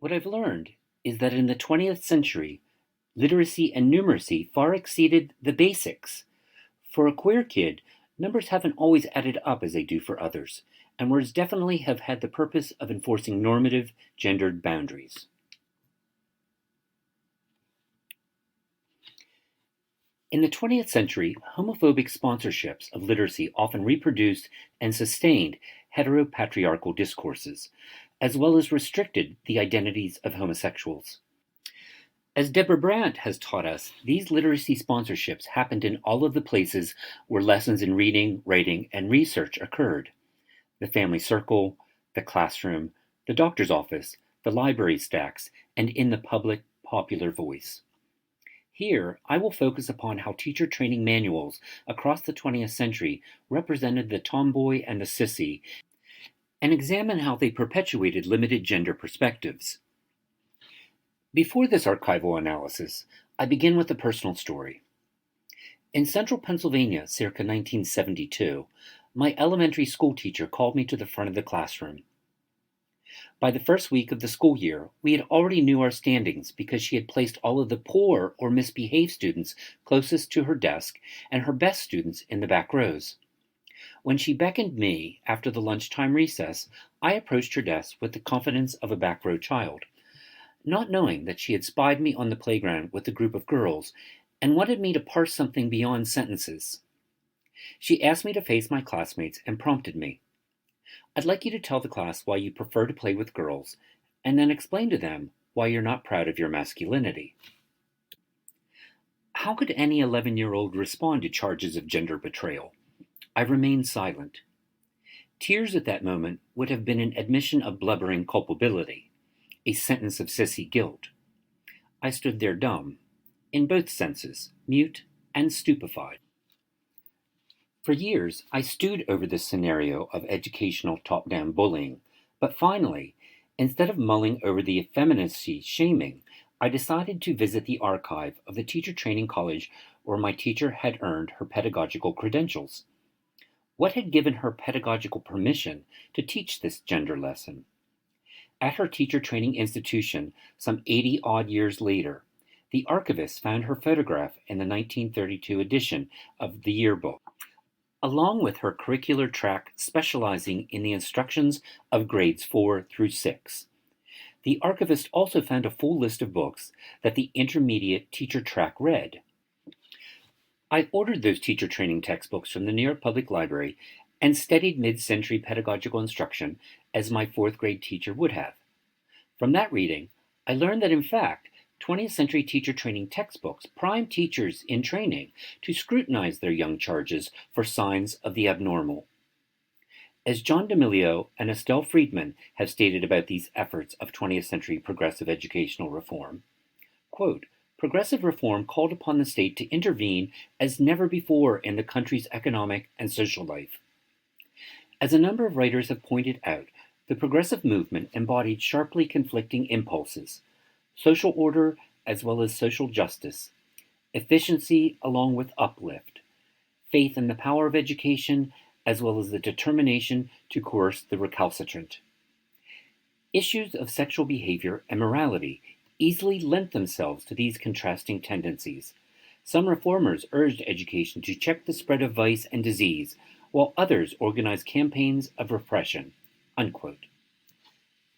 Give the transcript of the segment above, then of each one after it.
What I've learned is that in the 20th century, literacy and numeracy far exceeded the basics. For a queer kid, numbers haven't always added up as they do for others, and words definitely have had the purpose of enforcing normative, gendered boundaries. In the 20th century, homophobic sponsorships of literacy often reproduced and sustained heteropatriarchal discourses, as well as restricted the identities of homosexuals. As Deborah Brandt has taught us, these literacy sponsorships happened in all of the places where lessons in reading, writing, and research occurred: the family circle, the classroom, the doctor's office, the library stacks, and in the public popular voice. Here, I will focus upon how teacher training manuals across the 20th century represented the tomboy and the sissy, and examine how they perpetuated limited gender perspectives. Before this archival analysis, I begin with a personal story. In central Pennsylvania, circa 1972, my elementary school teacher called me to the front of the classroom. By the first week of the school year, we had already knew our standings because she had placed all of the poor or misbehaved students closest to her desk and her best students in the back rows. When she beckoned me after the lunchtime recess, I approached her desk with the confidence of a back row child, not knowing that she had spied me on the playground with a group of girls and wanted me to parse something beyond sentences. She asked me to face my classmates and prompted me. "I'd like you to tell the class why you prefer to play with girls, and then explain to them why you're not proud of your masculinity." How could any 11-year-old respond to charges of gender betrayal? I remained silent. Tears at that moment would have been an admission of blubbering culpability, a sentence of sissy guilt. I stood there dumb, in both senses, mute and stupefied. For years, I stewed over this scenario of educational top-down bullying, but finally, instead of mulling over the effeminacy shaming, I decided to visit the archive of the teacher training college where my teacher had earned her pedagogical credentials. What had given her pedagogical permission to teach this gender lesson? At her teacher training institution, some 80-odd years later, the archivist found her photograph in the 1932 edition of the yearbook, along with her curricular track specializing in the instructions of grades 4 through 6. The archivist also found a full list of books that the intermediate teacher track read. I ordered those teacher training textbooks from the New York Public Library and studied mid-century pedagogical instruction as my fourth grade teacher would have. From that reading, I learned that in fact, 20th century teacher training textbooks prime teachers in training to scrutinize their young charges for signs of the abnormal. As John D'Amelio and Estelle Friedman have stated about these efforts of 20th century progressive educational reform, quote, "Progressive reform called upon the state to intervene as never before in the country's economic and social life. As a number of writers have pointed out, the progressive movement embodied sharply conflicting impulses: social order as well as social justice, efficiency along with uplift, faith in the power of education as well as the determination to coerce the recalcitrant. Issues of sexual behavior and morality easily lent themselves to these contrasting tendencies. Some reformers urged education to check the spread of vice and disease, while others organized campaigns of repression." Unquote.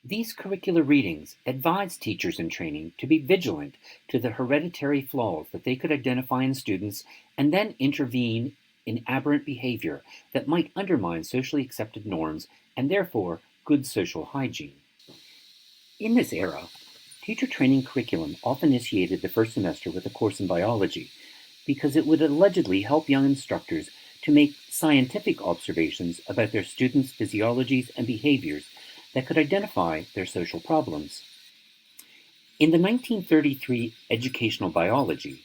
These curricular readings advised teachers in training to be vigilant to the hereditary flaws that they could identify in students and then intervene in aberrant behavior that might undermine socially accepted norms and therefore good social hygiene. In this era, teacher training curriculum often initiated the first semester with a course in biology because it would allegedly help young instructors to make scientific observations about their students' physiologies and behaviors that could identify their social problems. In the 1933 Educational Biology,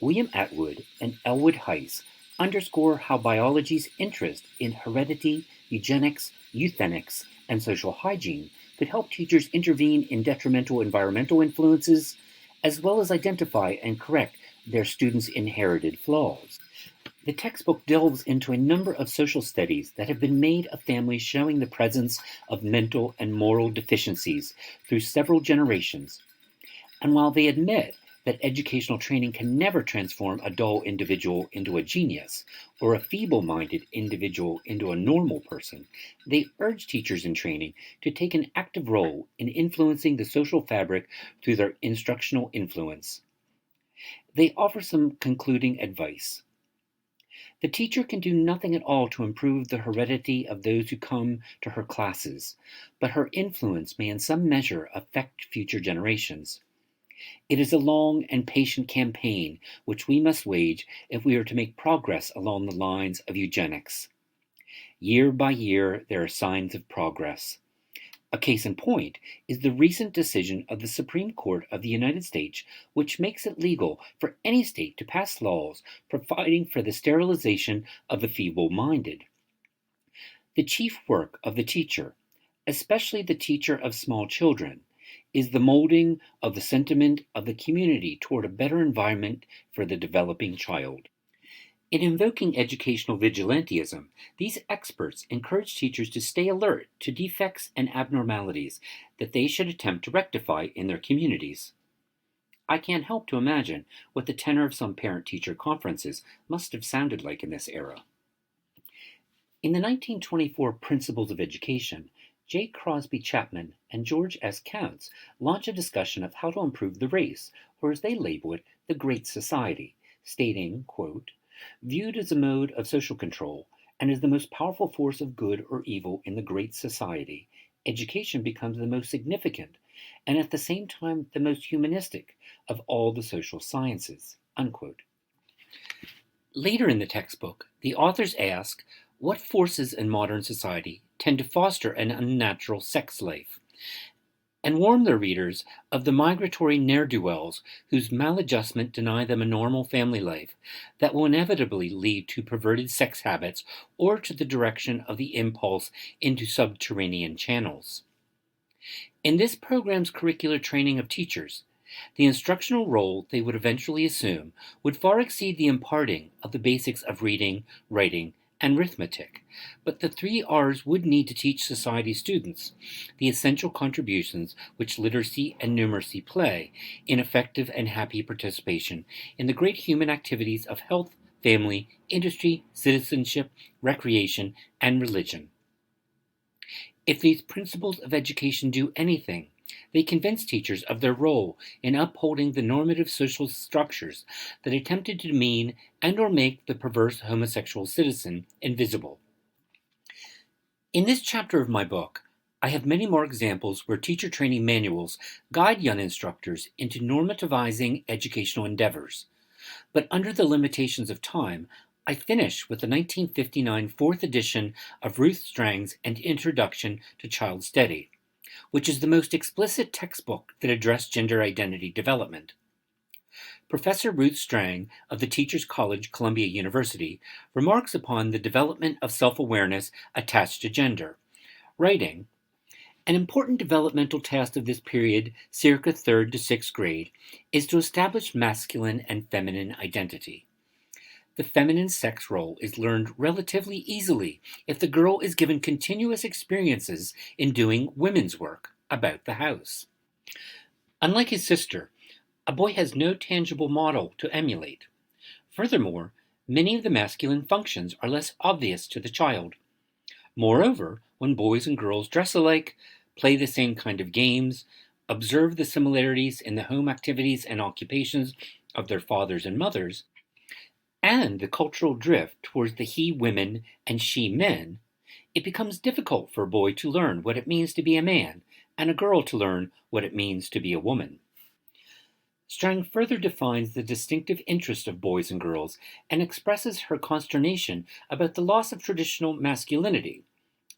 William Atwood and Elwood Heiss underscore how biology's interest in heredity, eugenics, euthenics, and social hygiene could help teachers intervene in detrimental environmental influences, as well as identify and correct their students' inherited flaws. The textbook delves into a number of social studies that have been made of families showing the presence of mental and moral deficiencies through several generations. And while they admit that educational training can never transform a dull individual into a genius or a feeble-minded individual into a normal person, they urge teachers in training to take an active role in influencing the social fabric through their instructional influence. They offer some concluding advice. The teacher can do nothing at all to improve the heredity of those who come to her classes, but her influence may in some measure affect future generations. It is a long and patient campaign which we must wage if we are to make progress along the lines of eugenics. Year by year, there are signs of progress. A case in point is the recent decision of the Supreme Court of the United States, which makes it legal for any state to pass laws providing for the sterilization of the feeble-minded. The chief work of the teacher, especially the teacher of small children, is the molding of the sentiment of the community toward a better environment for the developing child. In invoking educational vigilantism, these experts encourage teachers to stay alert to defects and abnormalities that they should attempt to rectify in their communities. I can't help to imagine what the tenor of some parent-teacher conferences must have sounded like in this era. In the 1924 Principles of Education, J. Crosby Chapman and George S. Counts launch a discussion of how to improve the race, or as they label it, the Great Society, stating, quote, "Viewed as a mode of social control and as the most powerful force of good or evil in the Great Society, education becomes the most significant and at the same time the most humanistic of all the social sciences." Unquote. Later in the textbook, the authors ask what forces in modern society tend to foster an unnatural sex life, and warn their readers of the migratory ne'er-do-wells whose maladjustment deny them a normal family life that will inevitably lead to perverted sex habits or to the direction of the impulse into subterranean channels. In this program's curricular training of teachers, the instructional role they would eventually assume would far exceed the imparting of the basics of reading, writing, and arithmetic, but the 3 R's would need to teach society students the essential contributions which literacy and numeracy play in effective and happy participation in the great human activities of health, family, industry, citizenship, recreation, and religion. If these principles of education do anything, they convince teachers of their role in upholding the normative social structures that attempted to demean and or make the perverse homosexual citizen invisible. In this chapter of my book, I have many more examples where teacher training manuals guide young instructors into normativizing educational endeavors. But under the limitations of time, I finish with the 1959 fourth edition of Ruth Strang's An Introduction to Child Study, which is the most explicit textbook that addressed gender identity development. Professor Ruth Strang of the Teachers College, Columbia University, remarks upon the development of self-awareness attached to gender, writing, "An important developmental task of this period, circa 3rd to 6th grade, is to establish masculine and feminine identity. The feminine sex role is learned relatively easily if the girl is given continuous experiences in doing women's work about the house. Unlike his sister, a boy has no tangible model to emulate. Furthermore, many of the masculine functions are less obvious to the child. Moreover, when boys and girls dress alike, play the same kind of games, observe the similarities in the home activities and occupations of their fathers and mothers, and the cultural drift towards the he-women and she-men, it becomes difficult for a boy to learn what it means to be a man and a girl to learn what it means to be a woman." Strang further defines the distinctive interest of boys and girls and expresses her consternation about the loss of traditional masculinity,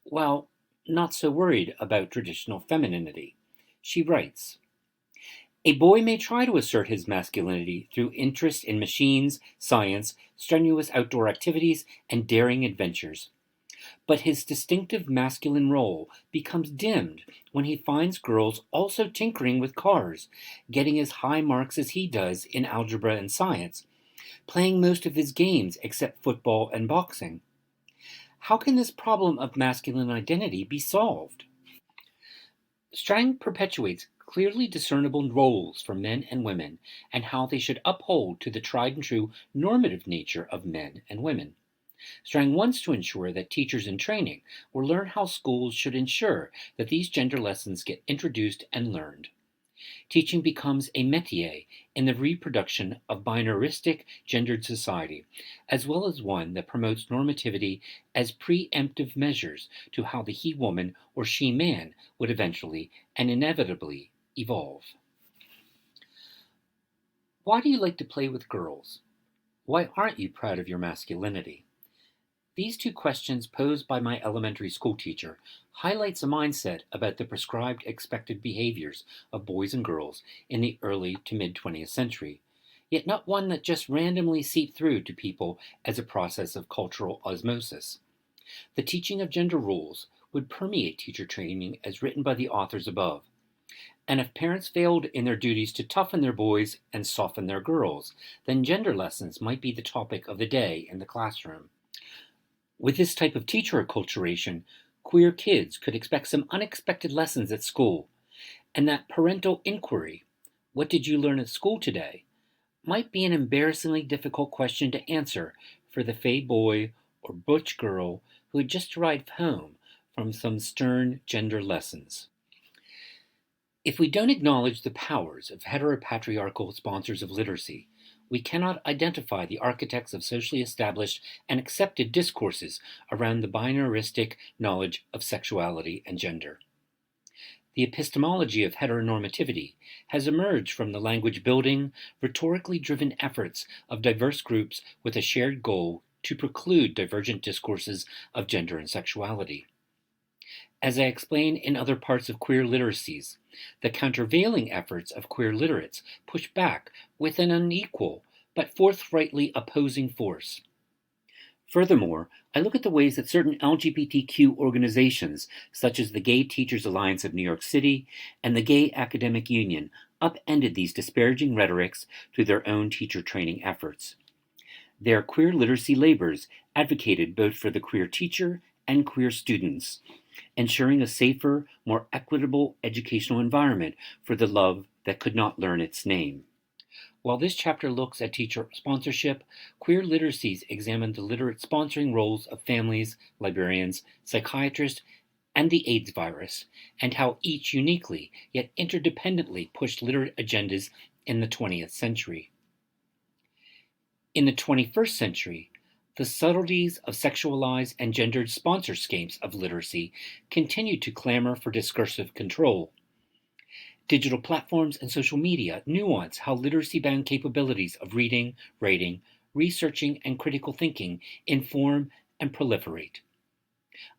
while not so worried about traditional femininity. She writes, "A boy may try to assert his masculinity through interest in machines, science, strenuous outdoor activities, and daring adventures. But his distinctive masculine role becomes dimmed when he finds girls also tinkering with cars, getting as high marks as he does in algebra and science, playing most of his games except football and boxing. How can this problem of masculine identity be solved? Strang perpetuates clearly discernible roles for men and women and how they should uphold to the tried and true normative nature of men and women. Strang wants to ensure that teachers in training will learn how schools should ensure that these gender lessons get introduced and learned. Teaching becomes a métier in the reproduction of binaristic gendered society, as well as one that promotes normativity as preemptive measures to how the he-woman or she-man would eventually and inevitably evolve. Why do you like to play with girls? Why aren't you proud of your masculinity? These two questions posed by my elementary school teacher highlights a mindset about the prescribed expected behaviors of boys and girls in the early to mid-20th century, yet not one that just randomly seeped through to people as a process of cultural osmosis. The teaching of gender roles would permeate teacher training as written by the authors above. And if parents failed in their duties to toughen their boys and soften their girls, then gender lessons might be the topic of the day in the classroom. With this type of teacher acculturation, queer kids could expect some unexpected lessons at school, and that parental inquiry, "What did you learn at school today?" might be an embarrassingly difficult question to answer for the fey boy or butch girl who had just arrived home from some stern gender lessons. If we don't acknowledge the powers of heteropatriarchal sponsors of literacy, we cannot identify the architects of socially established and accepted discourses around the binaristic knowledge of sexuality and gender. The epistemology of heteronormativity has emerged from the language-building, rhetorically driven efforts of diverse groups with a shared goal to preclude divergent discourses of gender and sexuality. As I explain in other parts of queer literacies, the countervailing efforts of queer literates push back with an unequal but forthrightly opposing force. Furthermore, I look at the ways that certain LGBTQ organizations, such as the Gay Teachers Alliance of New York City and the Gay Academic Union, upended these disparaging rhetorics through their own teacher training efforts. Their queer literacy labors advocated both for the queer teacher and queer students, ensuring a safer, more equitable educational environment for the love that could not learn its name. While this chapter looks at teacher sponsorship, queer literacies examine the literate sponsoring roles of families, librarians, psychiatrists, and the AIDS virus, and how each uniquely yet interdependently pushed literate agendas in the 20th century. In the 21st century, the subtleties of sexualized and gendered sponsor schemes of literacy continue to clamor for discursive control. Digital platforms and social media nuance how literacy-bound capabilities of reading, writing, researching, and critical thinking inform and proliferate.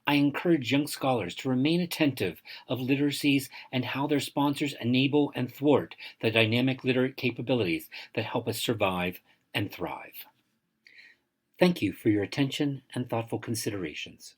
I encourage young scholars to remain attentive of literacies and how their sponsors enable and thwart the dynamic literate capabilities that help us survive and thrive. Thank you for your attention and thoughtful considerations.